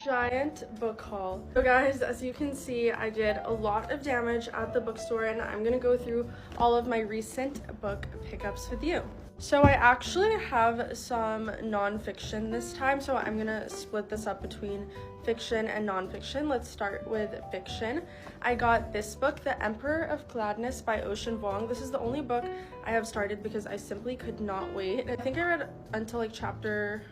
Giant book haul. So guys, as you can see, I did a lot of damage at the bookstore and I'm gonna go through all of my recent book pickups with you. So I actually have some non-fiction this time, so I'm gonna split this up between fiction and non-fiction. Let's start with fiction. I got this book, The Emperor of Gladness by Ocean Vuong. This is the only book I have started because I simply could not wait. I think I read until like chapter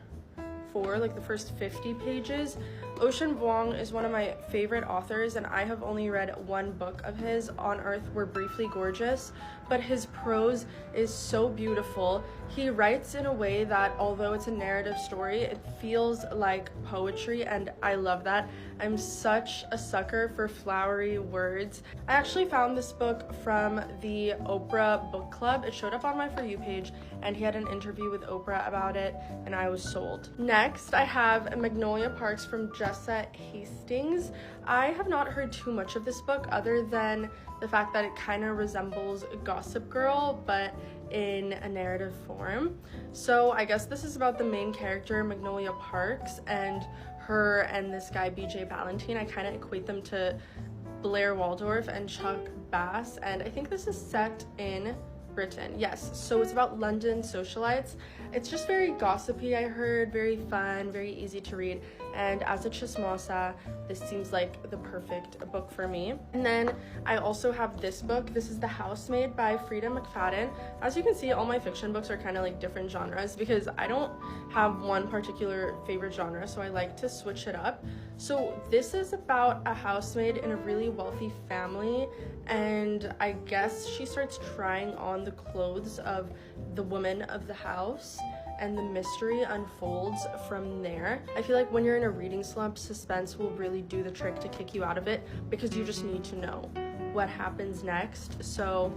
4, like the first 50 pages. Ocean Vuong is one of my favorite authors and I have only read one book of his, On Earth We're Briefly Gorgeous, but his prose is so beautiful. He writes in a way that although it's a narrative story, it feels like poetry and I love that. I'm such a sucker for flowery words. I actually found this book from the Oprah book club. It showed up on my For You page and he had an interview with Oprah about it and I was sold. Next, I have Magnolia Parks from Jessa Hastings. I have not heard too much of this book other than the fact that it kind of resembles Gossip Girl, but in a narrative form. So I guess this is about the main character, Magnolia Parks, and her and this guy, BJ Ballantine. I kind of equate them to Blair Waldorf and Chuck Bass, and I think this is set in Britain. Yes, so it's about London socialites. It's just very gossipy, I heard, very fun, very easy to read, and as a chismosa, this seems like the perfect book for me. And then I also have this book. This is The Housemaid by Frida McFadden. As you can see, all my fiction books are kind of like different genres because I don't have one particular favorite genre, so I like to switch it up. So this is about a housemaid in a really wealthy family, and I guess she starts trying on the clothes of the woman of the house and the mystery unfolds from there. I feel like when you're in a reading slump, suspense will really do the trick to kick you out of it because you just need to know what happens next. So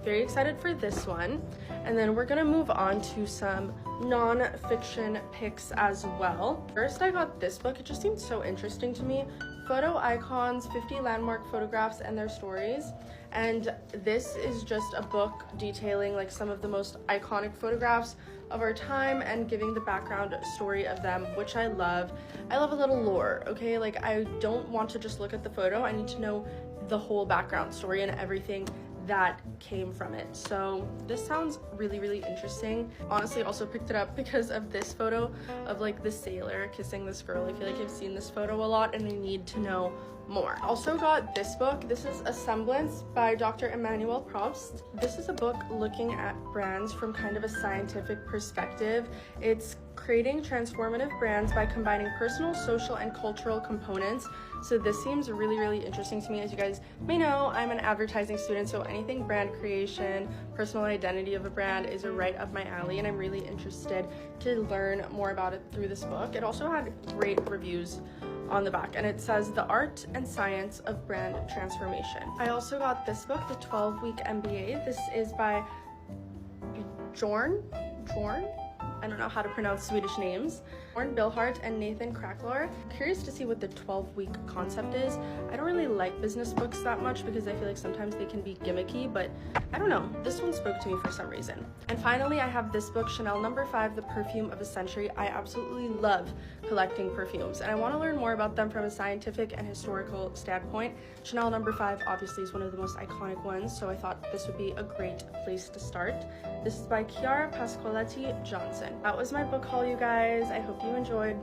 very excited for this one. And then we're gonna move on to some non-fiction picks as well. First, I got this book. It just seemed so interesting to me. Photo Icons, 50 Landmark Photographs and Their Stories. And this is just a book detailing like some of the most iconic photographs of our time and giving the background story of them, which I love. I love a little lore, okay? Like I don't want to just look at the photo. I need to know the whole background story and everything that came from it. So this sounds really, really interesting. Honestly, also picked it up because of this photo of like the sailor kissing this girl. I feel like I've seen this photo a lot and I need to know more. Also got this book. This is A Semblance by Dr. Emmanuel Probst. This is a book looking at brands from kind of a scientific perspective. It's creating transformative brands by combining personal, social, and cultural components. So this seems really, really interesting to me. As you guys may know, I'm an advertising student, so anything brand creation, personal identity of a brand is right up my alley, and I'm really interested to learn more about it through this book. It also had great reviews on the back, and it says The Art and Science of Brand Transformation. I also got this book, The 12-Week MBA. This is by Bjorn? I don't know how to pronounce Swedish names. Bjorn Billhart and Nathan Kraklar. Curious to see what the 12-week concept is. I don't really like business books that much because I feel like sometimes they can be gimmicky, but I don't know. This one spoke to me for some reason. And finally, I have this book, Chanel No. 5, The Perfume of a Century. I absolutely love collecting perfumes, and I want to learn more about them from a scientific and historical standpoint. Chanel No. 5 obviously is one of the most iconic ones, so I thought this would be a great place to start. This is by Chiara Pasqualetti Johnson. That was my book haul, you guys. I hope you enjoyed.